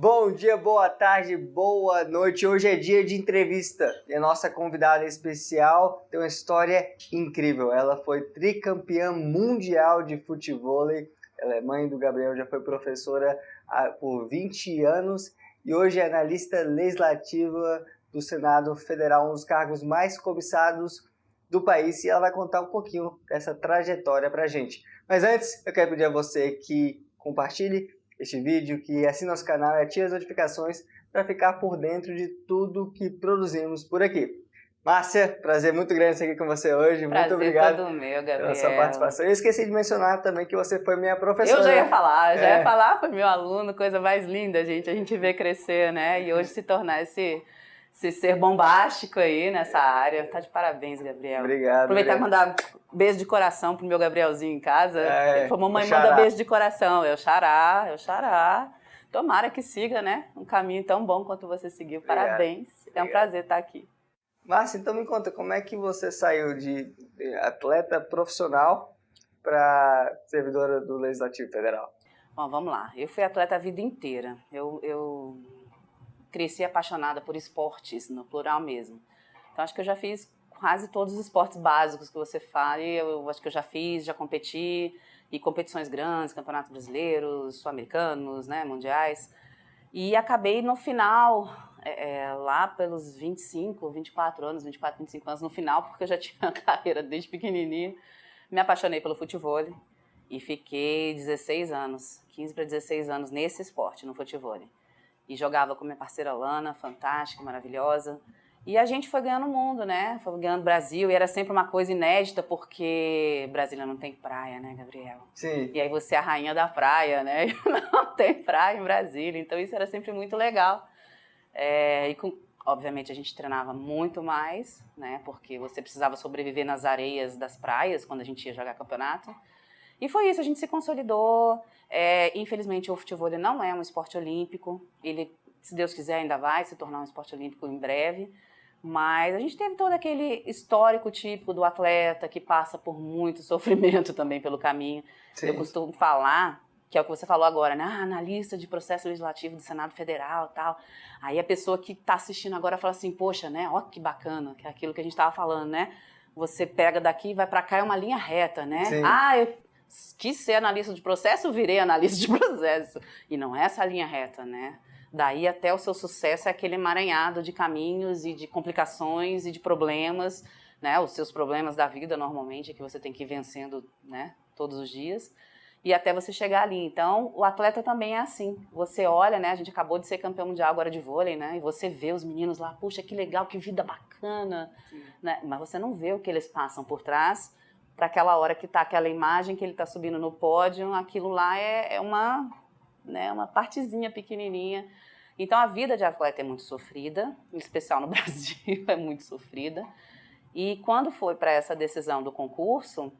Bom dia, boa tarde, boa noite. Hoje é dia de entrevista e a nossa convidada especial tem uma história incrível. Ela foi tricampeã mundial de futevôlei. Ela é mãe do Gabriel, já foi professora por 20 anos e hoje é analista legislativa do Senado Federal, um dos cargos mais cobiçados do país, e ela vai contar um pouquinho dessa trajetória pra gente. Mas antes, eu quero pedir a você que compartilhe este vídeo, que assine nosso canal e ative as notificações para ficar por dentro de tudo que produzimos por aqui. Márcia, prazer muito grande estar aqui com você hoje. Prazer muito obrigado todo meu, Gabriel. Pela sua participação. Eu esqueci de mencionar também que você foi minha professora. Eu já ia falar, foi meu aluno, coisa mais linda, gente. A gente vê crescer, né? E hoje se tornar esse ser bombástico aí nessa área. Tá de parabéns, Gabriel. Obrigado. Aproveitar e mandar beijo de coração pro meu Gabrielzinho em casa. Ele falou, mamãe, manda beijo de coração. Eu xará. Tomara que siga, né? Um caminho tão bom quanto você seguiu. Parabéns. É um prazer estar aqui. Márcia, então me conta, como é que você saiu de atleta profissional para servidora do Legislativo Federal? Bom, vamos lá. Eu fui atleta a vida inteira. Eu cresci apaixonada por esportes, no plural mesmo. Então, acho que eu já fiz quase todos os esportes básicos que você fala. Eu acho que eu já competi, e competições grandes, campeonatos brasileiros, sul-americanos, né, mundiais. E acabei no final, lá pelos 25 anos, 25 anos, no final, porque eu já tinha uma carreira desde pequenininha, me apaixonei pelo futevôlei e fiquei 16 anos, 15 para 16 anos nesse esporte, no futevôlei. E jogava com minha parceira Lana, fantástica, maravilhosa. E a gente foi ganhando o mundo, né? Foi ganhando o Brasil, e era sempre uma coisa inédita, porque Brasília não tem praia, né, Gabriel? Sim. E aí você é a rainha da praia, né? Não tem praia em Brasília, então isso era sempre muito legal. Obviamente a gente treinava muito mais, né? Porque você precisava sobreviver nas areias das praias quando a gente ia jogar campeonato. E foi isso, a gente se consolidou. Infelizmente o futevôlei não é um esporte olímpico, ele, se Deus quiser, ainda vai se tornar um esporte olímpico em breve, mas a gente teve todo aquele histórico típico do atleta que passa por muito sofrimento também pelo caminho. Sim. Eu costumo falar, que é o que você falou agora, né? Analista de processo legislativo do Senado Federal e tal. Aí a pessoa que está assistindo agora fala assim, poxa, né? Ó, que bacana, que é aquilo que a gente estava falando, né? Você pega daqui e vai para cá, é uma linha reta, né? Sim. Eu quis ser analista de processo, virei analista de processo. E não é essa linha reta, né? Daí até o seu sucesso é aquele emaranhado de caminhos e de complicações e de problemas, né? Os seus problemas da vida, normalmente, que você tem que ir vencendo, né? Todos os dias. E até você chegar ali. Então, o atleta também é assim. Você olha, né? A gente acabou de ser campeão mundial agora de vôlei, né? E você vê os meninos lá, puxa, que legal, que vida bacana. Né? Mas você não vê o que eles passam por trás para aquela hora que tá aquela imagem que ele tá subindo no pódio. Aquilo lá é uma partezinha pequenininha. Então, a vida de atleta é muito sofrida, em especial no Brasil, é muito sofrida. E quando foi para essa decisão do concurso,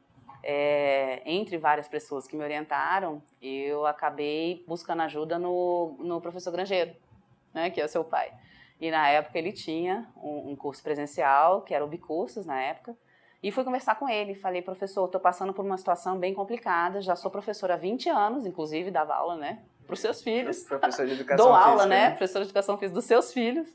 entre várias pessoas que me orientaram, eu acabei buscando ajuda no professor Grangeiro, né, que é o seu pai. E na época ele tinha um curso presencial, que era o Bicursos na época, e fui conversar com ele. Falei, professor, estou passando por uma situação bem complicada, já sou professora há 20 anos, inclusive dava aula, né, para os seus filhos. Professor de educação Dou física, aula, né, professora de educação física dos seus filhos.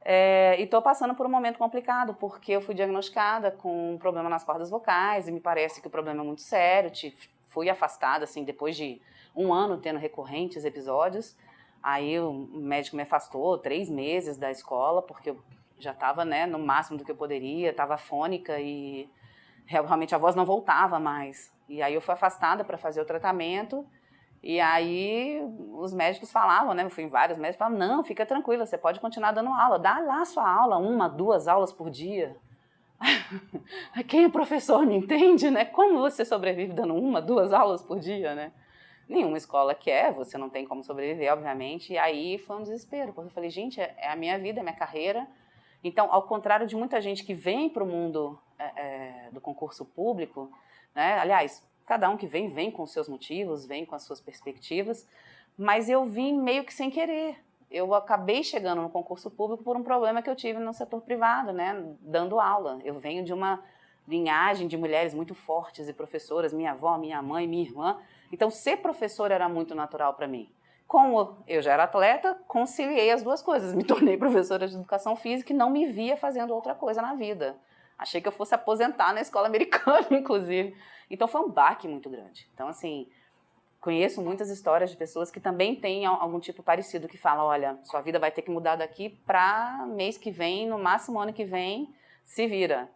E estou passando por um momento complicado, porque eu fui diagnosticada com um problema nas cordas vocais, e me parece que o problema é muito sério. Fui afastada, assim, depois de 1 ano tendo recorrentes episódios. Aí o médico me afastou 3 meses da escola, porque eu já estava, né, no máximo do que eu poderia, estava afônica e realmente a voz não voltava mais. E aí eu fui afastada para fazer o tratamento. E aí os médicos falavam, né? Eu fui em vários médicos, falavam, não, fica tranquila, você pode continuar dando aula, dá lá a sua aula, 1, 2 aulas por dia. Quem é professor não entende, né? Como você sobrevive dando 1, 2 aulas por dia, né? Nenhuma escola quer, você não tem como sobreviver, obviamente. E aí foi um desespero, porque eu falei, gente, é a minha vida, é a minha carreira. Então, ao contrário de muita gente que vem para o mundo do concurso público, né? Aliás, cada um que vem com os seus motivos, vem com as suas perspectivas, mas eu vim meio que sem querer. Eu acabei chegando no concurso público por um problema que eu tive no setor privado, né, dando aula. Eu venho de uma linhagem de mulheres muito fortes e professoras, minha avó, minha mãe, minha irmã. Então, ser professora era muito natural para mim. Como eu já era atleta, conciliei as duas coisas. Me tornei professora de educação física e não me via fazendo outra coisa na vida. Achei que eu fosse aposentar na escola americana, inclusive. Então foi um baque muito grande. Então, assim, conheço muitas histórias de pessoas que também têm algum tipo parecido, que falam, olha, sua vida vai ter que mudar daqui para mês que vem, no máximo ano que vem, se vira.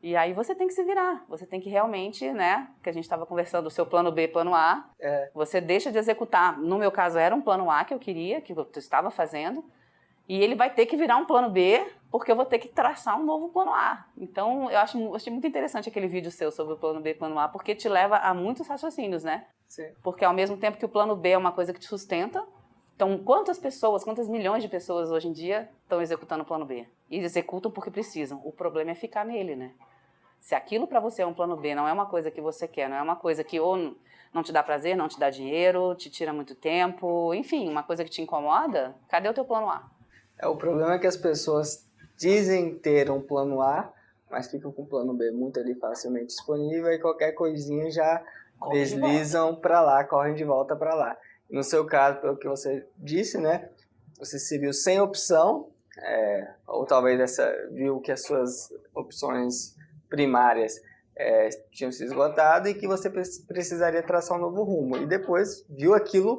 E aí você tem que se virar, você tem que realmente, né, que a gente estava conversando, o seu plano B, plano A, você deixa de executar. No meu caso, era um plano A que eu queria, que eu estava fazendo, e ele vai ter que virar um plano B, porque eu vou ter que traçar um novo plano A. Então, eu achei muito interessante aquele vídeo seu sobre o plano B e plano A, porque te leva a muitos raciocínios, né? Sim. Porque ao mesmo tempo que o plano B é uma coisa que te sustenta, então quantas milhões de pessoas hoje em dia estão executando o plano B? E executam porque precisam. O problema é ficar nele, né? Se aquilo para você é um plano B, não é uma coisa que você quer, não é uma coisa que ou não te dá prazer, não te dá dinheiro, te tira muito tempo, enfim, uma coisa que te incomoda, cadê o teu plano A? O problema é que as pessoas dizem ter um plano A, mas ficam com o plano B muito ali facilmente disponível e qualquer coisinha já deslizam para lá, correm de volta para lá. No seu caso, pelo que você disse, né, você se viu sem opção, ou talvez viu que as suas opções primárias tinham se esgotado e que você precisaria traçar um novo rumo. E depois viu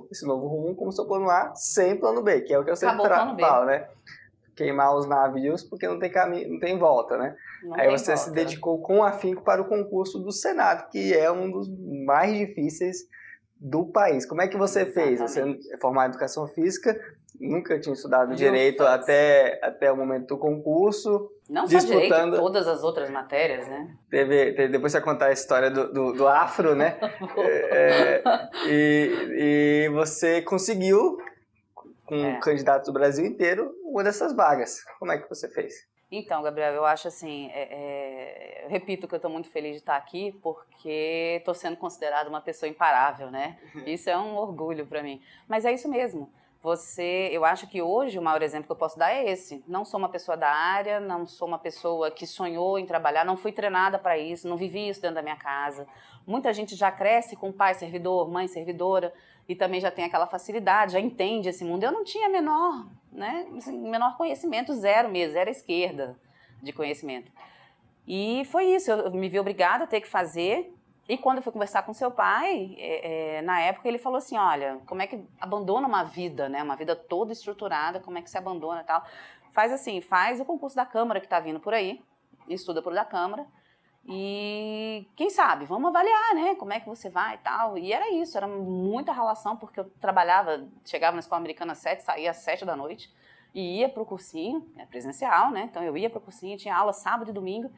esse novo rumo, como seu plano A, sem plano B, que é o que eu sempre falo, né? Queimar os navios porque não tem caminho, não tem volta, né? Aí você se dedicou com afinco para o concurso do Senado, que é um dos mais difíceis do país. Como é que você fez? Você é formado em educação física, nunca tinha estudado direito até o momento do concurso. Não só direito, todas as outras matérias, né? Depois você vai contar a história do afro, né? E você conseguiu, com candidatos do Brasil inteiro, uma dessas vagas. Como é que você fez? Então, Gabriel, eu acho assim, eu repito que eu estou muito feliz de estar aqui porque estou sendo considerada uma pessoa imparável, né? Isso é um orgulho para mim. Mas é isso mesmo. Eu acho que hoje o maior exemplo que eu posso dar é esse. Não sou uma pessoa da área, não sou uma pessoa que sonhou em trabalhar, não fui treinada para isso, não vivi isso dentro da minha casa. Muita gente já cresce com pai servidor, mãe servidora, e também já tem aquela facilidade, já entende esse mundo. Eu não tinha menor conhecimento, zero mesmo, zero esquerda de conhecimento. E foi isso, eu me vi obrigada a ter que fazer. E quando eu fui conversar com seu pai, na época ele falou assim, olha, como é que abandona uma vida, né? Uma vida toda estruturada, como é que se abandona e tal? Faz o concurso da Câmara que está vindo por aí, estuda por da Câmara. E quem sabe, vamos avaliar, né, como é que você vai e tal. E era isso, era muita relação, porque eu chegava na escola americana às 7, saía às 7 da noite, e ia pro cursinho, presencial, né, então eu ia pro cursinho, tinha aula sábado e domingo,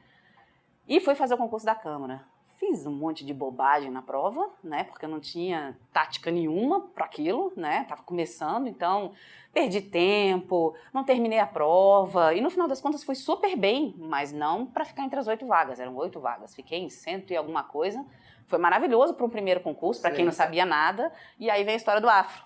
e fui fazer o concurso da Câmara. Fiz um monte de bobagem na prova, né, porque eu não tinha tática nenhuma para aquilo, né, tava começando, então perdi tempo, não terminei a prova, e no final das contas fui super bem, mas não para ficar entre as 8 vagas, eram 8 vagas, fiquei em 100 e alguma coisa, foi maravilhoso para um primeiro concurso, para quem não sabia nada, e aí vem a história do afro.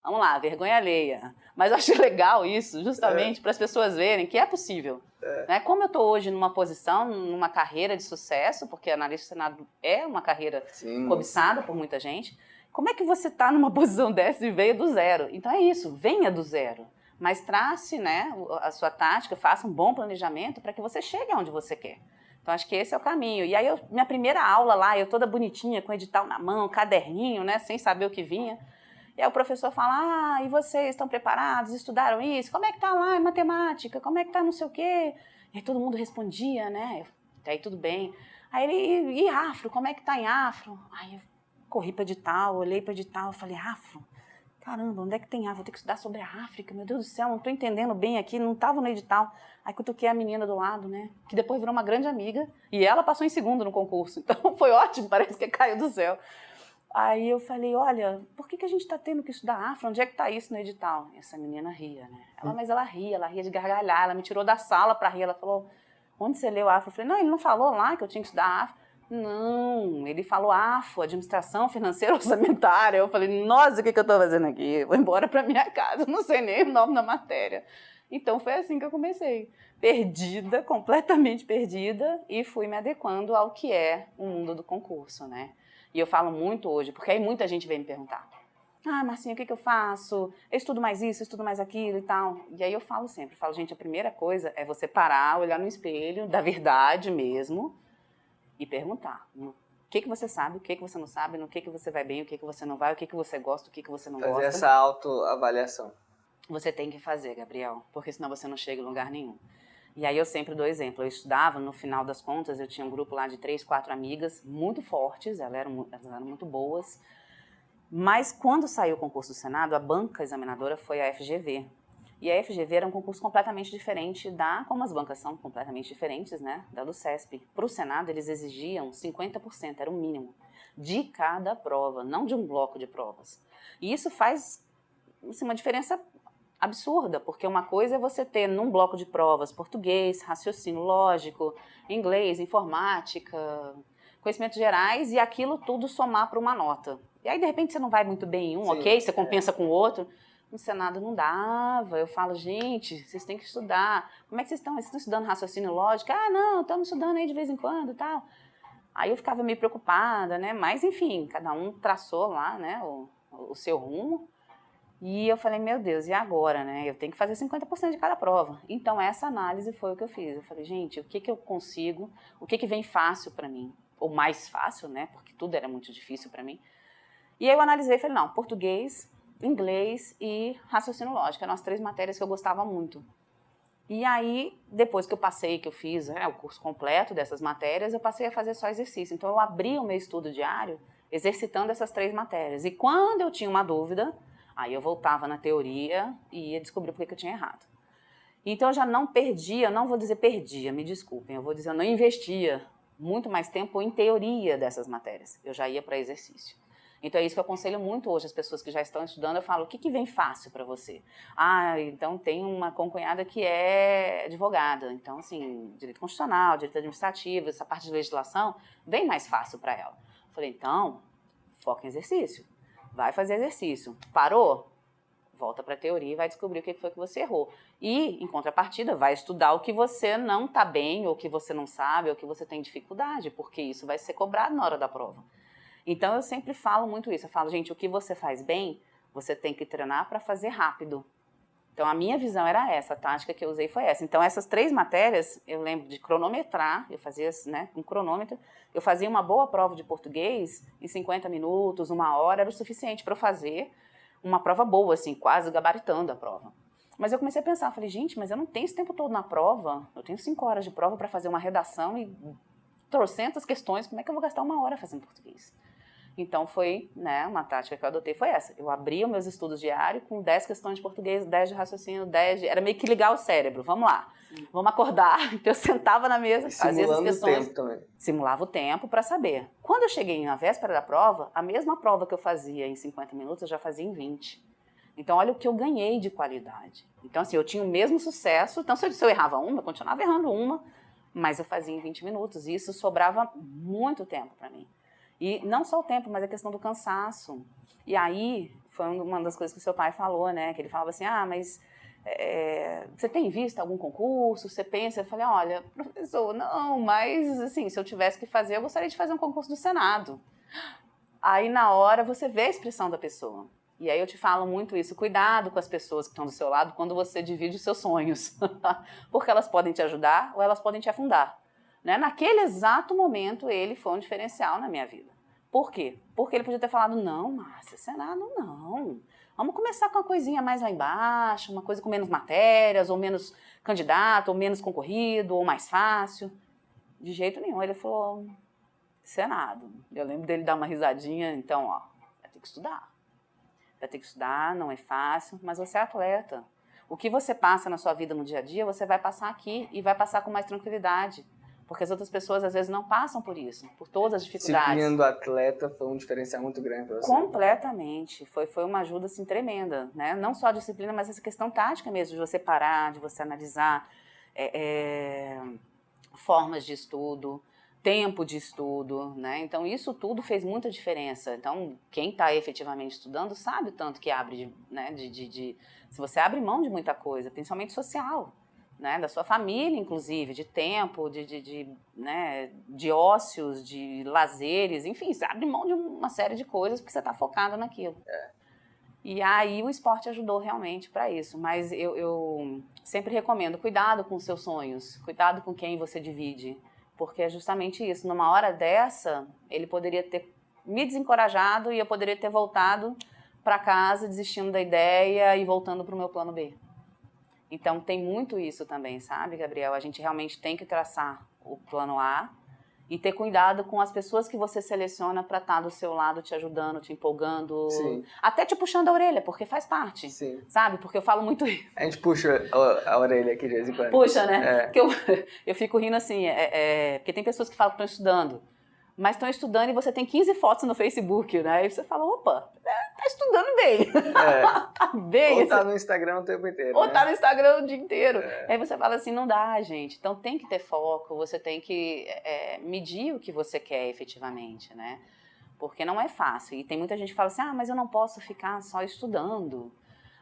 Vamos lá, vergonha alheia. Mas eu acho legal isso, justamente para as pessoas verem que é possível. Né? Como eu estou hoje numa posição, numa carreira de sucesso, porque analista do Senado é uma carreira cobiçada por muita gente, como é que você está numa posição dessa e veio do zero? Então é isso, venha do zero. Mas trace, né, a sua tática, faça um bom planejamento para que você chegue aonde você quer. Então acho que esse é o caminho. E aí minha primeira aula lá, eu toda bonitinha, com edital na mão, caderninho, né, sem saber o que vinha. E aí o professor fala, e vocês estão preparados, estudaram isso? Como é que tá lá em matemática? Como é que tá não sei o quê? E aí todo mundo respondia, né? Aí tudo bem. Aí ele, e afro, como é que tá em afro? Aí eu corri para edital, olhei para edital, falei, afro? Caramba, onde é que tem afro? Vou ter que estudar sobre a África, meu Deus do céu, não tô entendendo bem aqui, não tava no edital. Aí cutuquei a menina do lado, né? Que depois virou uma grande amiga, e ela passou em segundo no concurso. Então foi ótimo, parece que caiu do céu. Aí eu falei, olha, por que a gente está tendo que estudar afro? Onde é que está isso no edital? E essa menina ria, né? Mas ela ria de gargalhar, ela me tirou da sala para rir, ela falou, onde você leu afro? Eu falei, não, ele não falou lá que eu tinha que estudar afro. Não, ele falou afro, administração financeira orçamentária. Eu falei, nossa, o que eu estou fazendo aqui? Vou embora para minha casa, não sei nem o nome da matéria. Então foi assim que eu comecei, perdida, completamente perdida, e fui me adequando ao que é o mundo do concurso, né? E eu falo muito hoje, porque aí muita gente vem me perguntar. Ah, Marcinha, o que eu faço? Eu estudo mais isso, eu estudo mais aquilo e tal. E aí eu falo sempre, gente, a primeira coisa é você parar, olhar no espelho, da verdade mesmo, e perguntar. O que você sabe, o que você não sabe, no que você vai bem, o que você não vai, o que você gosta, o que você não gosta. Fazer essa autoavaliação. Você tem que fazer, Gabriel, porque senão você não chega em lugar nenhum. E aí eu sempre dou exemplo. Eu estudava, no final das contas, eu tinha um grupo lá de 3, 4 amigas muito fortes, elas eram muito boas. Mas quando saiu o concurso do Senado, a banca examinadora foi a FGV. E a FGV era um concurso completamente diferente como as bancas são completamente diferentes, né, da do CESP. Para o Senado, eles exigiam 50%, era o mínimo, de cada prova, não de um bloco de provas. E isso faz assim, uma diferença absurda, porque uma coisa é você ter num bloco de provas português, raciocínio lógico, inglês, informática, conhecimentos gerais, e aquilo tudo somar para uma nota. E aí, de repente, você não vai muito bem em um, sim, ok? Você compensa com o outro. No Senado não dava. Eu falo, gente, vocês têm que estudar. Como é que vocês estão? Vocês estão estudando raciocínio lógico? Ah, não, estamos estudando aí de vez em quando e tal. Aí eu ficava meio preocupada, né? Mas, enfim, cada um traçou lá, né, o seu rumo. E eu falei, meu Deus, e agora, né? Eu tenho que fazer 50% de cada prova. Então, essa análise foi o que eu fiz. Eu falei, gente, o que eu consigo? O que vem fácil para mim? Ou mais fácil, né? Porque tudo era muito difícil para mim. E aí eu analisei e falei, não, português, inglês e raciocínio lógico. Eram as 3 matérias que eu gostava muito. E aí, depois que eu passei, que eu fiz o curso completo dessas matérias, eu passei a fazer só exercício. Então, eu abri o meu estudo diário exercitando essas 3 matérias. E quando eu tinha uma dúvida, aí eu voltava na teoria e ia descobrir por que eu tinha errado. Então, eu já não perdia, não vou dizer perdia, me desculpem, eu vou dizer eu não investia muito mais tempo em teoria dessas matérias. Eu já ia para exercício. Então, é isso que eu aconselho muito hoje as pessoas que já estão estudando. Eu falo, o que vem fácil para você? Ah, então tem uma concunhada que é advogada. Então, assim, direito constitucional, direito administrativo, essa parte de legislação, vem mais fácil para ela. Eu falei, então, foca em exercício. Vai fazer exercício. Parou? Volta para a teoria e vai descobrir o que foi que você errou. E, em contrapartida, vai estudar o que você não está bem, ou o que você não sabe, ou o que você tem dificuldade, porque isso vai ser cobrado na hora da prova. Então, eu sempre falo muito isso. Eu falo, gente, o que você faz bem, você tem que treinar para fazer rápido. Então, a minha visão era essa, a tática que eu usei foi essa. Então, essas 3 matérias, eu lembro de cronometrar, eu fazia, né, um cronômetro, eu fazia uma boa prova de português em 50 minutos, 1 hora, era o suficiente para eu fazer uma prova boa, assim, quase gabaritando a prova. Mas eu comecei a pensar, falei, gente, mas eu não tenho esse tempo todo na prova, eu tenho 5 horas de prova para fazer uma redação e trocentas questões, como é que eu vou gastar 1 hora fazendo português? Então, foi, né, uma tática que eu adotei foi essa. Eu abria os meus estudos diários com 10 questões de português, 10 de raciocínio, 10 de... Era meio que ligar o cérebro, vamos lá, vamos acordar. Então, eu sentava na mesa, fazia essas questões. Simulando o tempo também. Simulava o tempo para saber. Quando eu cheguei na véspera da prova, a mesma prova que eu fazia em 50 minutos, eu já fazia em 20. Então, olha o que eu ganhei de qualidade. Então, assim, eu tinha o mesmo sucesso. Então, se eu errava uma, eu continuava errando uma, mas eu fazia em 20 minutos. E isso sobrava muito tempo para mim. E não só o tempo, mas a questão do cansaço. E aí, foi uma das coisas que o seu pai falou, né? Que ele falava assim, mas você tem visto algum concurso? Você pensa? Eu falei, olha, professor, não, mas assim, se eu tivesse que fazer, eu gostaria de fazer um concurso do Senado. Aí, na hora, você vê a expressão da pessoa. E aí eu te falo muito isso, cuidado com as pessoas que estão do seu lado quando você divide os seus sonhos. Porque elas podem te ajudar ou elas podem te afundar. Né? Naquele exato momento, ele foi um diferencial na minha vida. Por quê? Porque ele podia ter falado, não, Márcia, Senado não. Vamos começar com uma coisinha mais lá embaixo, uma coisa com menos matérias, ou menos candidato, ou menos concorrido, ou mais fácil. De jeito nenhum. Ele falou, Senado. Eu lembro dele dar uma risadinha, então, vai ter que estudar. Vai ter que estudar, não é fácil, mas você é atleta. O que você passa na sua vida no dia a dia, você vai passar aqui e vai passar com mais tranquilidade. Porque as outras pessoas, às vezes, não passam por isso, por todas as dificuldades. Disciplina do atleta foi um diferencial muito grande para você. Completamente. Foi uma ajuda, assim, tremenda. Né? Não só a disciplina, mas essa questão tática mesmo, de você parar, de você analisar formas de estudo, tempo de estudo. Né? Então, isso tudo fez muita diferença. Então, quem está efetivamente estudando sabe o tanto que abre, né? Se você abre mão de muita coisa, principalmente social. Né, da sua família, inclusive, de tempo, né, de ócios, de lazeres, enfim, você abre mão de uma série de coisas porque você está focado naquilo. E aí o esporte ajudou realmente para isso. Mas eu sempre recomendo, cuidado com os seus sonhos, cuidado com quem você divide. Porque é justamente isso. Numa hora dessa, ele poderia ter me desencorajado e eu poderia ter voltado para casa desistindo da ideia e voltando para o meu plano B. Então tem muito isso também, sabe, Gabriel? A gente realmente tem que traçar o plano A e ter cuidado com as pessoas que você seleciona para estar do seu lado, te ajudando, te empolgando, Sim. até te puxando a orelha, porque faz parte, Sim. sabe? Porque eu falo muito isso. A gente puxa a orelha aqui de vez em quando. Puxa, né? Porque eu fico rindo assim, porque tem pessoas que falam que estão estudando, mas estão estudando e você tem 15 fotos no Facebook, né? Aí você fala, opa, tá estudando bem. Tá bem. Ou tá no Instagram o tempo inteiro, Ou né? tá no Instagram o dia inteiro. Aí você fala assim, não dá, gente. Então tem que ter foco, você tem que medir o que você quer efetivamente, né? Porque não é fácil. E tem muita gente que fala assim, mas eu não posso ficar só estudando.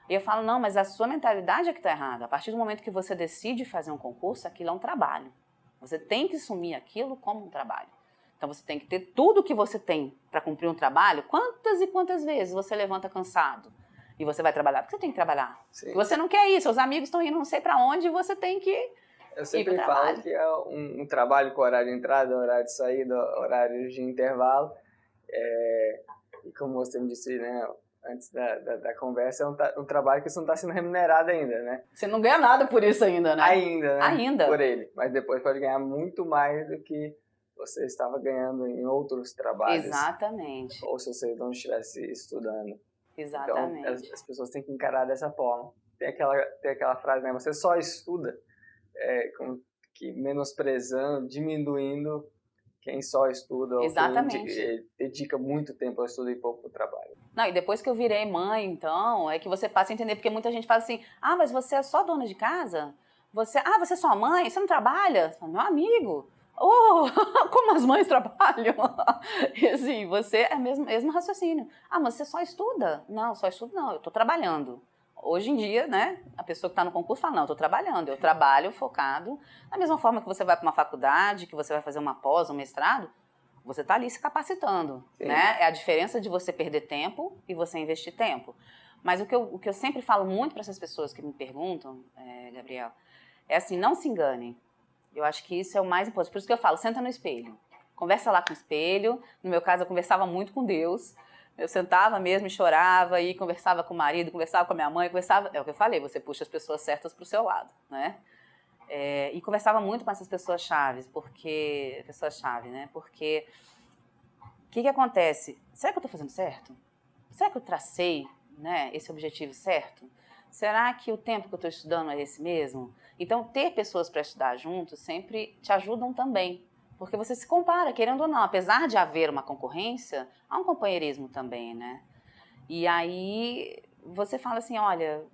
E eu falo, não, mas a sua mentalidade é que tá errada. A partir do momento que você decide fazer um concurso, aquilo é um trabalho. Você tem que assumir aquilo como um trabalho. Então você tem que ter tudo o que você tem para cumprir um trabalho. Quantas e quantas vezes você levanta cansado e você vai trabalhar? Porque você tem que trabalhar. Sim. Você não quer isso, seus amigos estão indo não sei para onde e você tem que Eu sempre falo que é um trabalho com horário de entrada, horário de saída, horário de intervalo. E como você me disse, né, antes da conversa, é um trabalho que você não está sendo remunerado ainda, né? Você não ganha nada por isso ainda, né? Ainda, né? Ainda. Por ele. Mas depois pode ganhar muito mais do que você estava ganhando em outros trabalhos. Exatamente. Ou se você não estivesse estudando. Exatamente. Então, as pessoas têm que encarar dessa forma. Tem aquela frase, né? Você só estuda, que menosprezando, diminuindo quem só estuda. Exatamente. Ou quem dedica muito tempo ao estudo e pouco ao trabalho. Não, e depois que eu virei mãe, então, é que você passa a entender, porque muita gente fala assim, mas você é só dona de casa? Você é só mãe? Você não trabalha? Você fala, meu amigo, como as mães trabalham? E assim, você é mesmo raciocínio. Mas você só estuda? Não, só estudo não, eu tô trabalhando. Hoje em dia, né, a pessoa que está no concurso fala, não, eu tô trabalhando, eu trabalho focado. Da mesma forma que você vai para uma faculdade, que você vai fazer uma pós, um mestrado, você está ali se capacitando, né? É a diferença de você perder tempo e você investir tempo. Mas o que eu sempre falo muito para essas pessoas que me perguntam, Gabriel, é assim, não se enganem. Eu acho que isso é o mais importante. Por isso que eu falo, senta no espelho. Conversa lá com o espelho. No meu caso, eu conversava muito com Deus. Eu sentava mesmo e chorava, e conversava com o marido, conversava com a minha mãe, é o que eu falei, você puxa as pessoas certas para o seu lado, né? E conversava muito com essas pessoas-chave, porque o que acontece? Será que eu estou fazendo certo? Será que eu tracei, né, esse objetivo certo? Será que o tempo que eu estou estudando é esse mesmo? Então, ter pessoas para estudar junto sempre te ajudam também, porque você se compara, querendo ou não, apesar de haver uma concorrência, há um companheirismo também, né? E aí você fala assim, olha,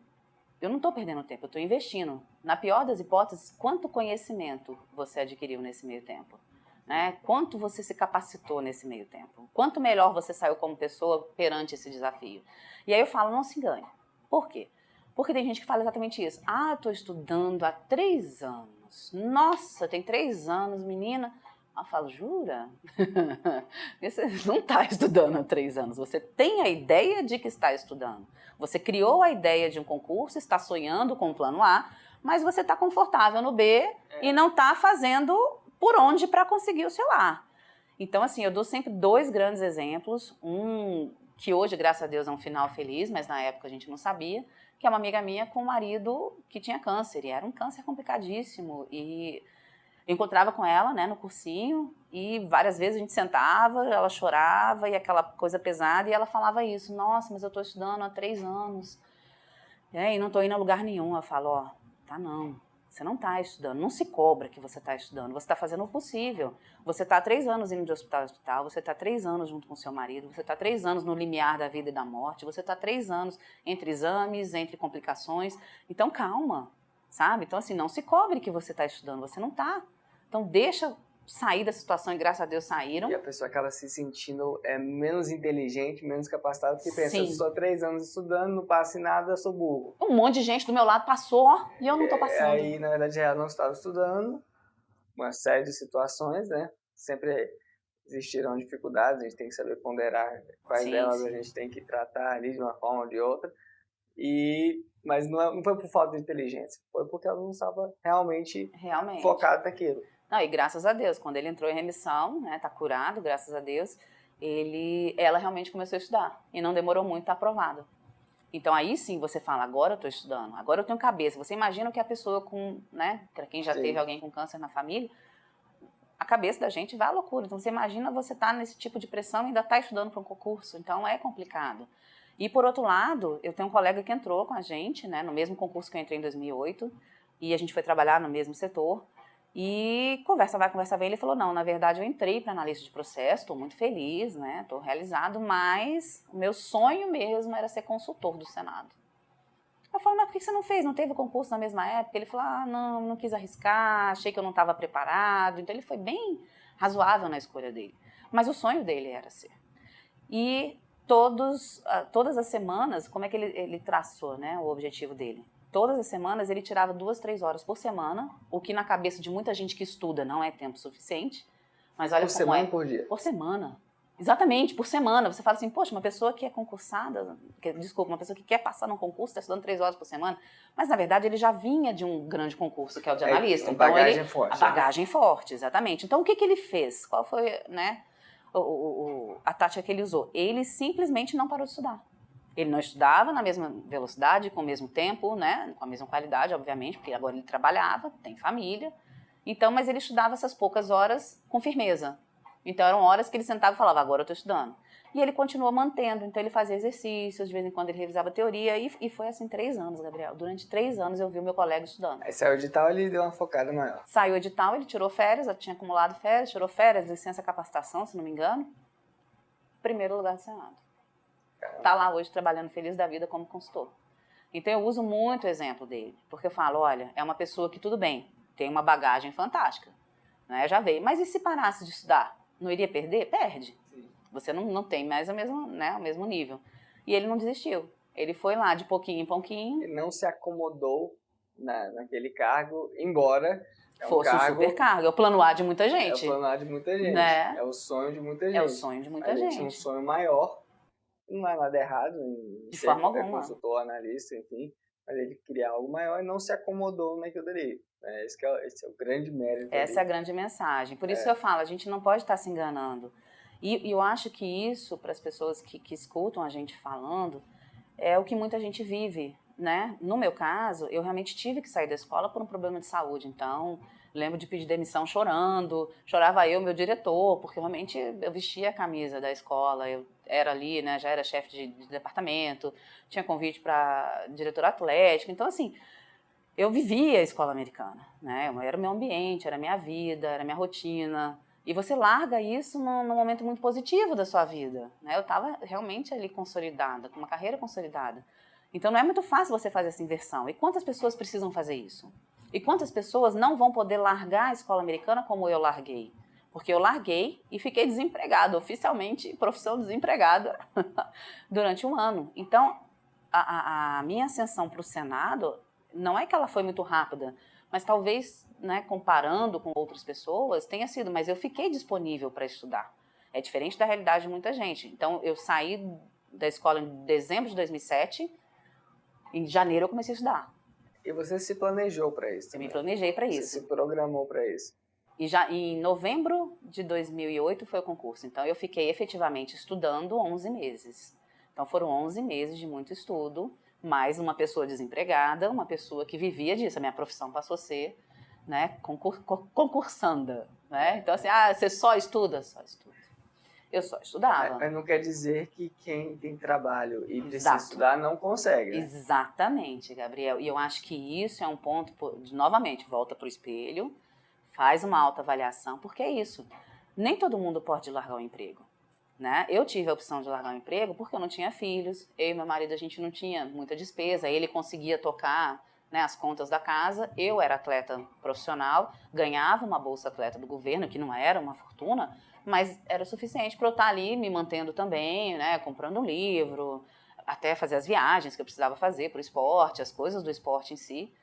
eu não estou perdendo tempo, eu estou investindo. Na pior das hipóteses, quanto conhecimento você adquiriu nesse meio tempo? Né? Quanto você se capacitou nesse meio tempo? Quanto melhor você saiu como pessoa perante esse desafio? E aí eu falo, não se engane. Por quê? Porque tem gente que fala exatamente isso. Eu estou estudando há 3 anos. Nossa, tem 3 anos, menina. Eu falo, jura? Você não está estudando há 3 anos. Você tem a ideia de que está estudando. Você criou a ideia de um concurso, está sonhando com o plano A, mas você está confortável no B e não está fazendo por onde para conseguir o seu A. Então, assim, eu dou sempre 2 grandes exemplos. Um que hoje, graças a Deus, é um final feliz, mas na época a gente não sabia, que é uma amiga minha com um marido que tinha câncer. E era um câncer complicadíssimo. E eu encontrava com ela, né, no cursinho, e várias vezes a gente sentava, ela chorava, e aquela coisa pesada, e ela falava isso, nossa, mas eu estou estudando há 3 anos, e não estou indo a lugar nenhum. Eu falo, não, você não está estudando, não se cobra que você está estudando, você está fazendo o possível. Você está há 3 anos indo de hospital a hospital, você está 3 anos junto com seu marido, você está 3 anos no limiar da vida e da morte, você está 3 anos entre exames, entre complicações, então calma, sabe? Então assim, não se cobre que você está estudando, você não está. Então deixa sair da situação, e graças a Deus saíram. E a pessoa acaba se sentindo menos inteligente, menos capacitada, porque pensa, eu estou 3 anos estudando, não passo em nada, eu sou burro. Um monte de gente do meu lado passou e eu não estou passando. Aí, na verdade, ela não estava estudando, uma série de situações, né? Sempre existirão dificuldades, a gente tem que saber ponderar quais Sim, delas a sim. gente tem que tratar ali de uma forma ou de outra. Mas não foi por falta de inteligência, foi porque ela não estava realmente Realmente. focada naquilo. Não, e graças a Deus, quando ele entrou em remissão, né, tá curado, graças a Deus, ela realmente começou a estudar. E não demorou muito, tá aprovado. Então aí sim você fala, agora eu estou estudando, agora eu tenho cabeça. Você imagina que a pessoa com, né, para quem já Sim. teve alguém com câncer na família, a cabeça da gente vai à loucura. Então você imagina você estar nesse tipo de pressão e ainda estar estudando para um concurso. Então é complicado. E por outro lado, eu tenho um colega que entrou com a gente, né, no mesmo concurso que eu entrei em 2008, e a gente foi trabalhar no mesmo setor. E conversa vai, conversa vem, ele falou, não, na verdade eu entrei para analista de processo, estou muito feliz, né, estou realizado, mas o meu sonho mesmo era ser consultor do Senado. Eu falo, mas por que você não fez? Não teve o concurso na mesma época? Ele falou, não quis arriscar, achei que eu não estava preparado. Então ele foi bem razoável na escolha dele. Mas o sonho dele era ser. E todas as semanas, como é que ele traçou, né, o objetivo dele? Todas as semanas ele tirava 2, 3 horas por semana, o que na cabeça de muita gente que estuda não é tempo suficiente. Mas olha Por como semana é. ou por dia? Por semana. Exatamente, por semana. Você fala assim, poxa, uma pessoa que é concursada, uma pessoa que quer passar num concurso está estudando 3 horas por semana. Mas, na verdade, ele já vinha de um grande concurso, que é o de analista. Uma Então, bagagem forte. A bagagem forte, exatamente. Então, o que ele fez? Qual foi, né, a tática que ele usou? Ele simplesmente não parou de estudar. Ele não estudava na mesma velocidade, com o mesmo tempo, né, com a mesma qualidade, obviamente, porque agora ele trabalhava, tem família. Então, mas ele estudava essas poucas horas com firmeza. Então, eram horas que ele sentava e falava, agora eu estou estudando. E ele continuou mantendo, então ele fazia exercícios, de vez em quando ele revisava teoria, e foi assim 3 anos, Gabriel. Durante 3 anos eu vi o meu colega estudando. Aí saiu o edital, ele deu uma focada maior. Saiu o edital, ele tirou férias, eu tinha acumulado férias, tirou férias, licença capacitação, se não me engano. Primeiro lugar do Senado. Está lá hoje trabalhando feliz da vida como consultor. Então eu uso muito o exemplo dele, porque eu falo, olha, é uma pessoa que tudo bem, tem uma bagagem fantástica, né, já veio, mas e se parasse de estudar? Não iria perder? Perde. Sim. Você não tem mais o mesmo nível. E ele não desistiu. Ele foi lá de pouquinho em pouquinho. Ele não se acomodou naquele cargo, embora fosse um super cargo. É o plano A de muita gente. É o plano A de muita gente. Né? É o sonho de muita gente. É o sonho de muita gente. A gente tinha um sonho maior. Não há nada errado em de ser forma alguma. Consultor, analista, enfim. Mas ele queria algo maior e não se acomodou naquilo dali. Esse é o grande mérito. Essa é a grande mensagem. Por isso que eu falo, a gente não pode estar se enganando. E eu acho que isso, para as pessoas que escutam a gente falando, é o que muita gente vive, né? No meu caso, eu realmente tive que sair da escola por um problema de saúde. Então, lembro de pedir demissão chorando. Chorava eu, meu diretor, porque realmente eu vestia a camisa da escola. Eu era ali, né? Já era chefe de departamento, tinha convite para diretor atlético. Então, assim, eu vivia a escola americana, né? Era o meu ambiente, era a minha vida, era a minha rotina. E você larga isso num momento muito positivo da sua vida, né? Eu estava realmente ali consolidada, com uma carreira consolidada. Então não é muito fácil você fazer essa inversão. E quantas pessoas precisam fazer isso? E quantas pessoas não vão poder largar a escola americana como eu larguei? Porque eu larguei e fiquei desempregada, oficialmente profissão desempregada, durante 1 ano. Então, a minha ascensão para o Senado, não é que ela foi muito rápida, mas talvez, né, comparando com outras pessoas, tenha sido, mas eu fiquei disponível para estudar. É diferente da realidade de muita gente. Então, eu saí da escola em dezembro de 2007, em janeiro eu comecei a estudar. E você se planejou para isso? Eu me planejei para isso. Você se programou para isso? E já em novembro de 2008 foi o concurso. Então, eu fiquei efetivamente estudando 11 meses. Então, foram 11 meses de muito estudo, mais uma pessoa desempregada, uma pessoa que vivia disso. A minha profissão passou a ser, né, concursanda. Né? Então, assim, você só estuda? Só estudo. Eu só estudava. Mas não quer dizer que quem tem trabalho e Exato. precisa estudar não consegue, né? Exatamente, Gabriel. E eu acho que isso é um ponto, novamente, volta para o espelho, faz uma autoavaliação, porque é isso. Nem todo mundo pode largar o emprego. Né? Eu tive a opção de largar o emprego porque eu não tinha filhos, eu e meu marido a gente não tinha muita despesa, ele conseguia tocar, né, as contas da casa, eu era atleta profissional, ganhava uma bolsa atleta do governo, que não era uma fortuna, mas era o suficiente para eu estar ali me mantendo também, né, comprando um livro, até fazer as viagens que eu precisava fazer para o esporte, as coisas do esporte em si.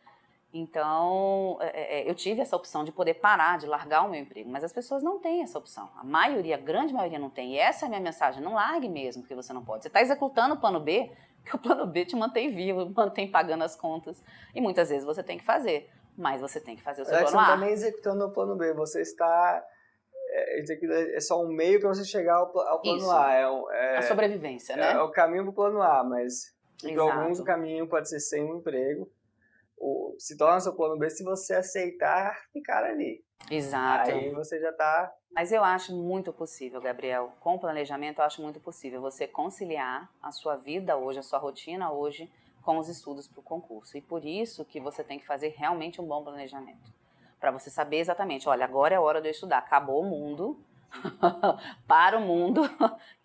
Então, eu tive essa opção de poder parar, de largar o meu emprego, mas as pessoas não têm essa opção. A maioria, a grande maioria não tem. E essa é a minha mensagem, não largue mesmo, porque você não pode. Você está executando o plano B, porque o plano B te mantém vivo, mantém pagando as contas. E muitas vezes você tem que fazer, mas você tem que fazer o seu plano Você não está A. nem executando o plano B, você está... Isso aqui é só um meio para você chegar ao plano Isso, A. a sobrevivência, É né? o caminho para o plano A, mas para alguns o Exato. caminho pode ser sem um emprego. Se torna seu plano B se você aceitar ficar ali. Exato. Aí você já está... Mas eu acho muito possível, Gabriel, com o planejamento eu acho muito possível você conciliar a sua vida hoje, a sua rotina hoje, com os estudos para o concurso. E por isso que você tem que fazer realmente um bom planejamento. Para você saber exatamente, olha, agora é a hora de eu estudar, acabou o mundo, para o mundo,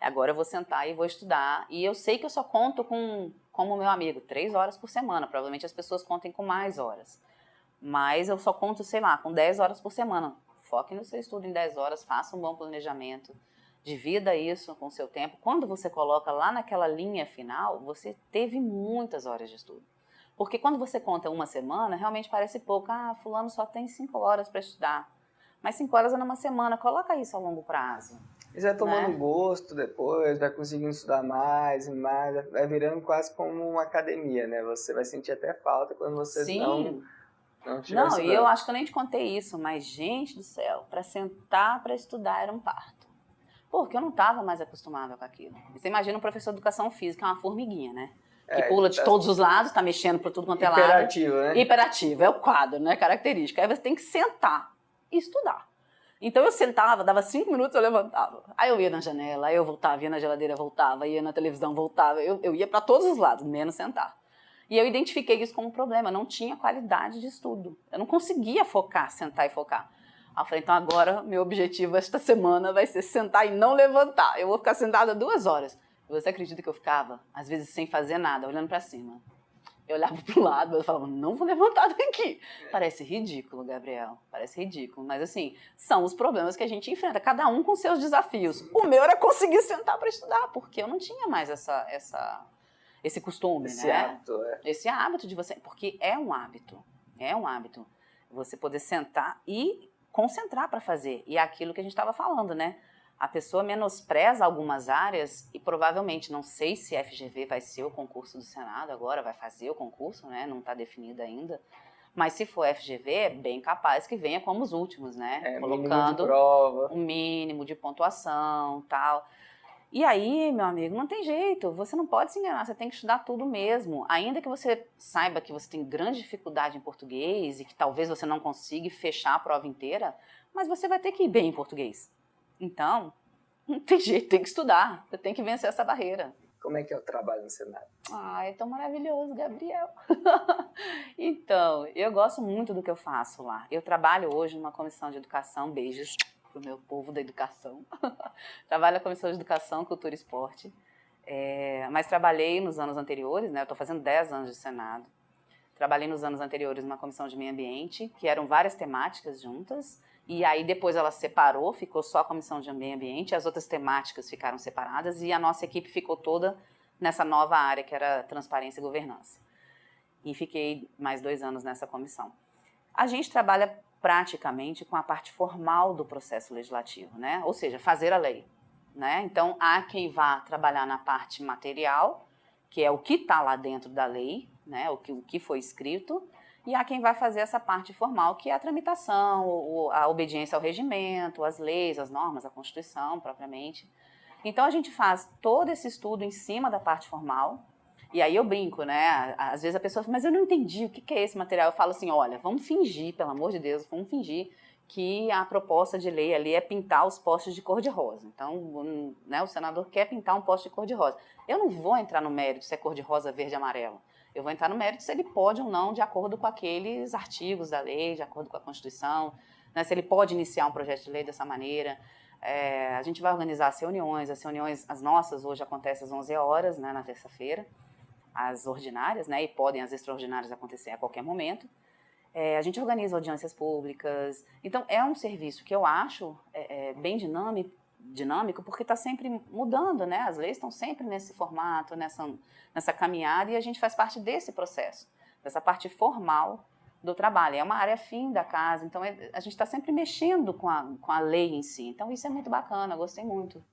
agora eu vou sentar e vou estudar. E eu sei que eu só conto com, como meu amigo, 3 horas por semana, provavelmente as pessoas contem com mais horas. Mas eu só conto, sei lá, com 10 horas por semana. Foque no seu estudo em 10 horas, faça um bom planejamento, divida isso com o seu tempo. Quando você coloca lá naquela linha final, você teve muitas horas de estudo. Porque quando você conta uma semana, realmente parece pouco. Ah, fulano só tem 5 horas para estudar. Mas 5 horas é numa semana, coloca isso a longo prazo. Você vai tomando Né? gosto depois, vai conseguindo estudar mais e mais, vai virando quase como uma academia, né? Você vai sentir até falta quando você Sim. não estiver Não, e eu estudando. acho que eu nem te contei isso, mas, gente do céu, para sentar para estudar era um parto. Porque eu não estava mais acostumada com aquilo. Você imagina um professor de educação física, é uma formiguinha, né? Que pula de Tá todos os lados, está mexendo por tudo quanto é lado. hiperativo, né? Hiperativo, é o quadro, né? Característica. Aí você tem que sentar e estudar. Então eu sentava, dava 5 minutos, eu levantava. Aí eu ia na janela, aí eu voltava, ia na geladeira, voltava, ia na televisão, voltava. Eu ia para todos os lados, menos sentar. E eu identifiquei isso como um problema, eu não tinha qualidade de estudo. Eu não conseguia focar, sentar e focar. Aí eu falei, então agora meu objetivo esta semana vai ser sentar e não levantar. Eu vou ficar sentada 2 horas. Você acredita que eu ficava, às vezes, sem fazer nada, olhando para cima? Eu olhava para o lado, eu falava, não vou levantar daqui. Parece ridículo, Gabriel, parece ridículo. Mas assim, são os problemas que a gente enfrenta, cada um com seus desafios. O meu era conseguir sentar para estudar, porque eu não tinha mais esse costume, Esse né? hábito, Esse hábito de você, porque é um hábito, você poder sentar e concentrar para fazer. E é aquilo que a gente estava falando, né? A pessoa menospreza algumas áreas e provavelmente, não sei se FGV vai ser o concurso do Senado agora, vai fazer o concurso, né? Não está definido ainda. Mas se for FGV, é bem capaz que venha como os últimos, né? Colocando mínimo de prova. Um mínimo de pontuação, tal. E aí, meu amigo, não tem jeito, você não pode se enganar, você tem que estudar tudo mesmo. Ainda que você saiba que você tem grande dificuldade em português e que talvez você não consiga fechar a prova inteira, mas você vai ter que ir bem em português. Então, não tem jeito, tem que estudar, você tem que vencer essa barreira. Como é que é o trabalho no Senado? Ah, é tão maravilhoso, Gabriel. Então, eu gosto muito do que eu faço lá. Eu trabalho hoje numa comissão de educação, beijos para o meu povo da educação. Trabalho na Comissão de Educação, Cultura e Esporte. Mas trabalhei nos anos anteriores, né? Eu estou fazendo 10 anos de Senado. Trabalhei nos anos anteriores numa comissão de meio ambiente, que eram várias temáticas juntas. E aí depois ela separou, ficou só a comissão de meio ambiente, as outras temáticas ficaram separadas e a nossa equipe ficou toda nessa nova área que era transparência e governança. E fiquei mais 2 anos nessa comissão. A gente trabalha praticamente com a parte formal do processo legislativo, né? Ou seja, fazer a lei, né? Então, há quem vá trabalhar na parte material, que é o que está lá dentro da lei, né? O que foi escrito, e há quem vai fazer essa parte formal, que é a tramitação, a obediência ao regimento, as leis, as normas, a Constituição, propriamente. Então, a gente faz todo esse estudo em cima da parte formal. E aí eu brinco, né? Às vezes a pessoa fala, mas eu não entendi o que é esse material. Eu falo assim, olha, vamos fingir, pelo amor de Deus, vamos fingir que a proposta de lei ali é pintar os postes de cor-de-rosa. Então, né, o senador quer pintar um poste de cor-de-rosa. Eu não vou entrar no mérito se é cor-de-rosa, verde, amarelo. Eu vou entrar no mérito se ele pode ou não, de acordo com aqueles artigos da lei, de acordo com a Constituição, né, se ele pode iniciar um projeto de lei dessa maneira. A gente vai organizar as reuniões, as nossas hoje acontecem às 11 horas, né, na terça-feira. As ordinárias, né, e podem as extraordinárias acontecer a qualquer momento. A gente organiza audiências públicas. Então, é um serviço que eu acho bem dinâmico, porque está sempre mudando, né? As leis estão sempre nesse formato, nessa caminhada, e a gente faz parte desse processo, dessa parte formal do trabalho. É uma área fim da casa, então a gente está sempre mexendo com a lei em si. Então isso é muito bacana, gostei muito.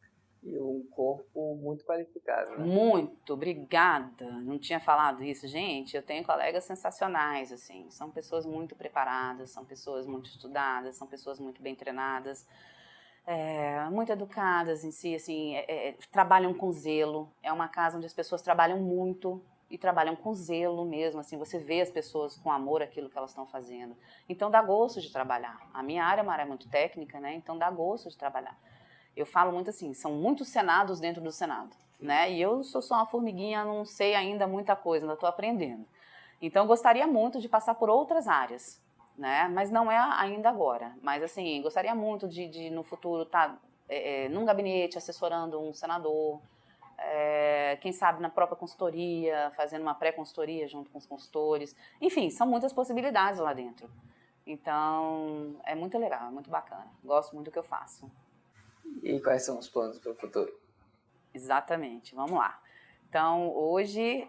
E um corpo muito qualificado, né? Muito, obrigada. Não tinha falado isso, gente. Eu tenho colegas sensacionais, assim. São pessoas muito preparadas, são pessoas muito estudadas, são pessoas muito bem treinadas, muito educadas em si, assim, trabalham com zelo. É uma casa onde as pessoas trabalham muito e trabalham com zelo mesmo, assim, você vê as pessoas com amor àquilo que elas estão fazendo. Então dá gosto de trabalhar. A minha área é uma área muito técnica, né? Então dá gosto de trabalhar. Eu falo muito assim, são muitos senados dentro do Senado, né? E eu sou só uma formiguinha, não sei ainda muita coisa, ainda estou aprendendo. Então eu gostaria muito de passar por outras áreas, né? Mas não é ainda agora. Mas assim, gostaria muito de no futuro estar num gabinete assessorando um senador, quem sabe na própria consultoria, fazendo uma pré-consultoria junto com os consultores. Enfim, são muitas possibilidades lá dentro. Então, é muito legal, é muito bacana. Gosto muito do que eu faço. E quais são os planos para o futuro? Exatamente, vamos lá. Então, hoje,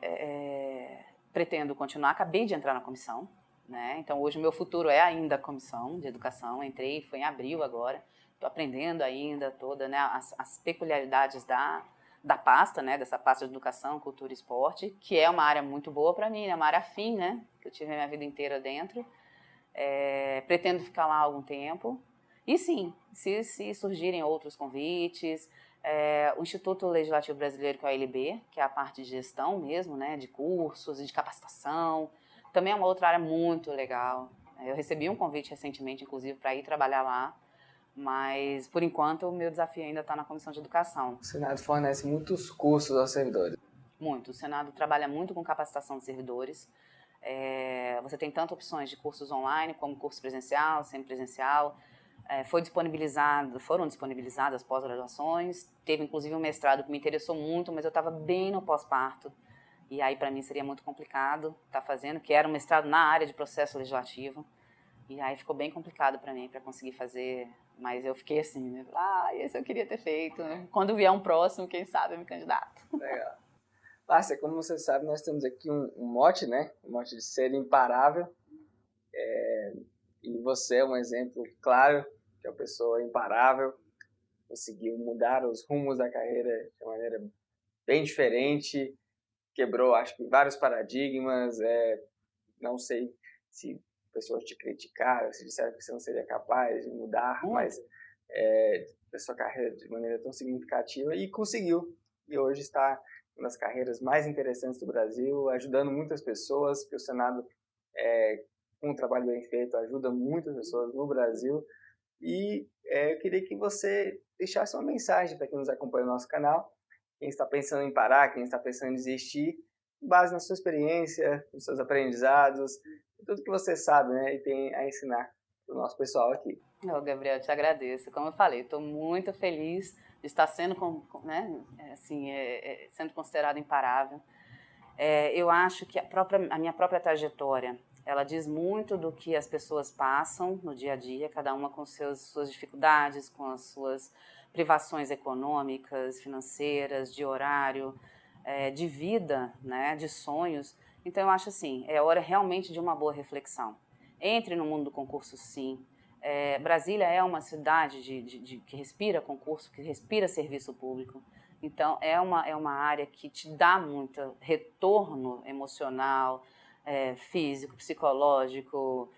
pretendo continuar, acabei de entrar na comissão, né? Então, hoje o meu futuro é ainda a comissão de educação, entrei, foi em abril agora, estou aprendendo ainda toda, né, as peculiaridades da pasta, né, dessa pasta de educação, cultura e esporte, que é uma área muito boa para mim, é uma área afim, né, que eu tive a minha vida inteira dentro. Pretendo ficar lá algum tempo. E sim, se surgirem outros convites, o Instituto Legislativo Brasileiro, que é o ILB, que é a parte de gestão mesmo, né, de cursos e de capacitação, também é uma outra área muito legal. Eu recebi um convite recentemente, inclusive, para ir trabalhar lá, mas, por enquanto, o meu desafio ainda está na Comissão de Educação. O Senado fornece muitos cursos aos servidores. Muito. O Senado trabalha muito com capacitação de servidores. Você tem tanto opções de cursos online como curso presencial, semipresencial. Foram disponibilizadas pós-graduações. Teve, inclusive, um mestrado que me interessou muito, mas eu estava bem no pós-parto. E aí, para mim, seria muito complicado estar fazendo, que era um mestrado na área de processo legislativo. E aí ficou bem complicado para mim, para conseguir fazer. Mas eu fiquei assim, né? Esse eu queria ter feito. Quando vier um próximo, quem sabe eu me candidato. Legal. Lárcia, como você sabe, nós temos aqui um mote, né? Um mote de ser imparável. E você é um exemplo claro de uma pessoa imparável. Conseguiu mudar os rumos da carreira de uma maneira bem diferente. Quebrou, acho que, vários paradigmas. Não sei se pessoas te criticaram, se disseram que você não seria capaz de mudar, mas da sua carreira de maneira tão significativa e conseguiu. E hoje está uma das carreiras mais interessantes do Brasil, ajudando muitas pessoas, porque o Senado, com um trabalho bem feito, ajuda muitas pessoas no Brasil. E eu queria que você deixasse uma mensagem para quem nos acompanha no nosso canal, quem está pensando em parar, quem está pensando em desistir, com base na sua experiência, nos seus aprendizados, tudo que você sabe, né, e tem a ensinar para o nosso pessoal aqui. Gabriel, eu te agradeço. Como eu falei, estou muito feliz de estar sendo, né, assim, sendo considerado imparável. Eu acho que a minha própria trajetória, ela diz muito do que as pessoas passam no dia a dia, cada uma com suas dificuldades, com as suas privações econômicas, financeiras, de horário, de vida, né, de sonhos. Então, eu acho assim, é hora realmente de uma boa reflexão. Entre no mundo do concurso, sim. Brasília é uma cidade que respira concurso, que respira serviço público. Então, é uma área que te dá muito retorno emocional, físico, psicológico,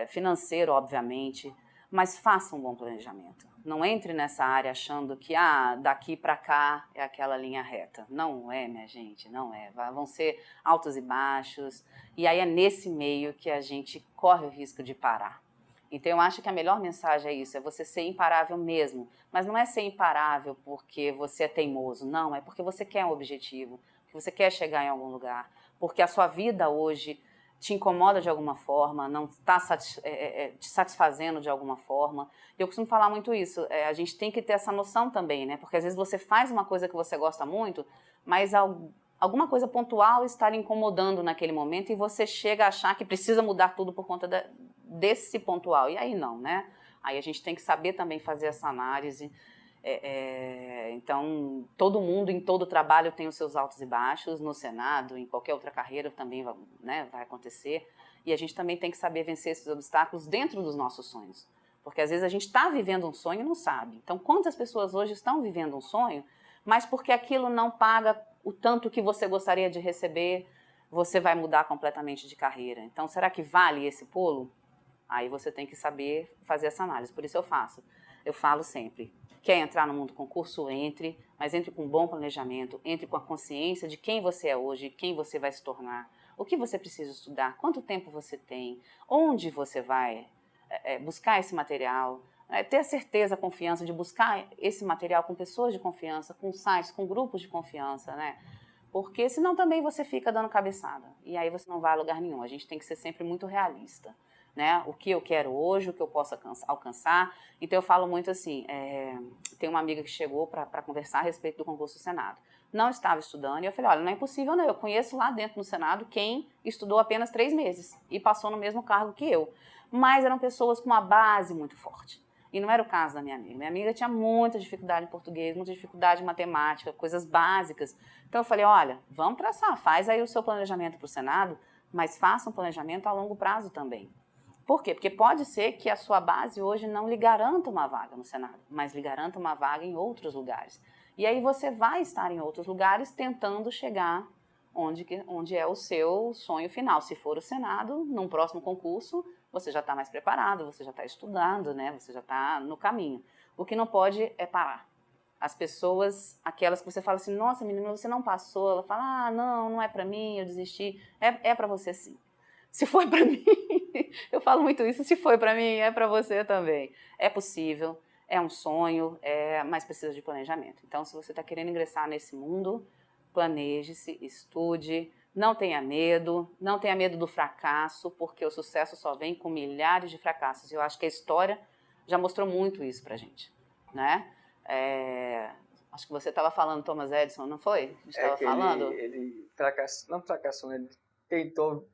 financeiro, obviamente, mas faça um bom planejamento. Não entre nessa área achando que daqui para cá é aquela linha reta. Não é, minha gente, não é. Vão ser altos e baixos, e aí é nesse meio que a gente corre o risco de parar. Então, eu acho que a melhor mensagem é isso, é você ser imparável mesmo. Mas não é ser imparável porque você é teimoso, não, é porque você quer um objetivo, porque você quer chegar em algum lugar, porque a sua vida hoje te incomoda de alguma forma, não está te satisfazendo de alguma forma. Eu costumo falar muito isso, a gente tem que ter essa noção também, né? Porque às vezes você faz uma coisa que você gosta muito, mas alguma coisa pontual está lhe incomodando naquele momento e você chega a achar que precisa mudar tudo por conta desse pontual. E aí não, né? Aí a gente tem que saber também fazer essa análise. Então, todo mundo, em todo trabalho, tem os seus altos e baixos. No Senado, em qualquer outra carreira também, né, vai acontecer. E a gente também tem que saber vencer esses obstáculos dentro dos nossos sonhos. Porque às vezes a gente está vivendo um sonho e não sabe. Então, quantas pessoas hoje estão vivendo um sonho, mas porque aquilo não paga o tanto que você gostaria de receber, você vai mudar completamente de carreira. Então, será que vale esse pulo? Aí você tem que saber fazer essa análise. Por isso eu falo sempre, quer entrar no mundo concurso, entre, mas entre com um bom planejamento, entre com a consciência de quem você é hoje, quem você vai se tornar, o que você precisa estudar, quanto tempo você tem, onde você vai buscar esse material, ter a certeza, a confiança de buscar esse material com pessoas de confiança, com sites, com grupos de confiança, né? Porque senão também você fica dando cabeçada e aí você não vai a lugar nenhum. A gente tem que ser sempre muito realista, né? O que eu quero hoje, o que eu posso alcançar. Então eu falo muito assim, tem uma amiga que chegou para conversar a respeito do concurso do Senado. Não estava estudando e eu falei, olha, não é impossível não, eu conheço lá dentro no Senado quem estudou apenas 3 meses e passou no mesmo cargo que eu. Mas eram pessoas com uma base muito forte. E não era o caso da minha amiga. Minha amiga tinha muita dificuldade em português, muita dificuldade em matemática, coisas básicas. Então eu falei, olha, vamos traçar, faz aí o seu planejamento para o Senado, mas faça um planejamento a longo prazo também. Por quê? Porque pode ser que a sua base hoje não lhe garanta uma vaga no Senado, mas lhe garanta uma vaga em outros lugares. E aí você vai estar em outros lugares tentando chegar onde é o seu sonho final. Se for o Senado, num próximo concurso, você já está mais preparado, você já está estudando, né? Você já está no caminho. O que não pode é parar. As pessoas, aquelas que você fala assim, nossa, menina, você não passou, ela fala, não é para mim, eu desisti. É para você sim. Se foi para mim, eu falo muito isso, se foi para mim, é para você também. É possível, é um sonho, mas precisa de planejamento. Então, se você está querendo ingressar nesse mundo, planeje-se, estude, não tenha medo do fracasso, porque o sucesso só vem com milhares de fracassos. Eu acho que a história já mostrou muito isso pra gente, né? Acho que você estava falando Thomas Edison, não foi? A gente estava falando? Ele fracassou, não fracassou, ele tentou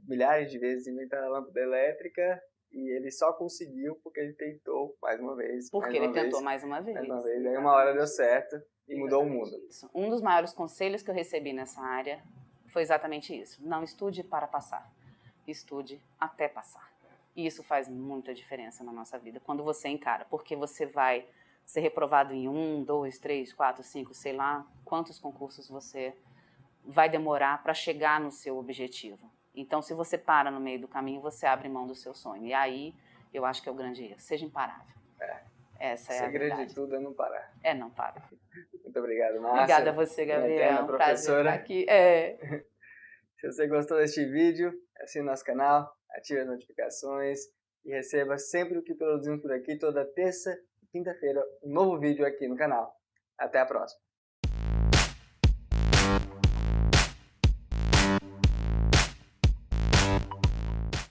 milhares de vezes inventar a lâmpada elétrica e ele só conseguiu porque ele tentou mais uma vez. Porque ele tentou mais uma vez. Aí uma hora deu certo e mudou o mundo. Um dos maiores conselhos que eu recebi nessa área foi exatamente isso. Não estude para passar, estude até passar. E isso faz muita diferença na nossa vida, quando você encara, porque você vai ser reprovado em 1, 2, 3, 4, 5, sei lá, quantos concursos você vai demorar para chegar no seu objetivo. Então, se você para no meio do caminho, você abre mão do seu sonho. E aí, eu acho que é o grande erro. Seja imparável. Essa é a verdade. O segredo de tudo é não parar. Não para. Muito obrigado, Márcia. Obrigada a você, Gabriel. Professora. Aqui. Se você gostou deste vídeo, assine nosso canal, ative as notificações e receba sempre o que produzimos por aqui, toda terça e quinta-feira, um novo vídeo aqui no canal. Até a próxima.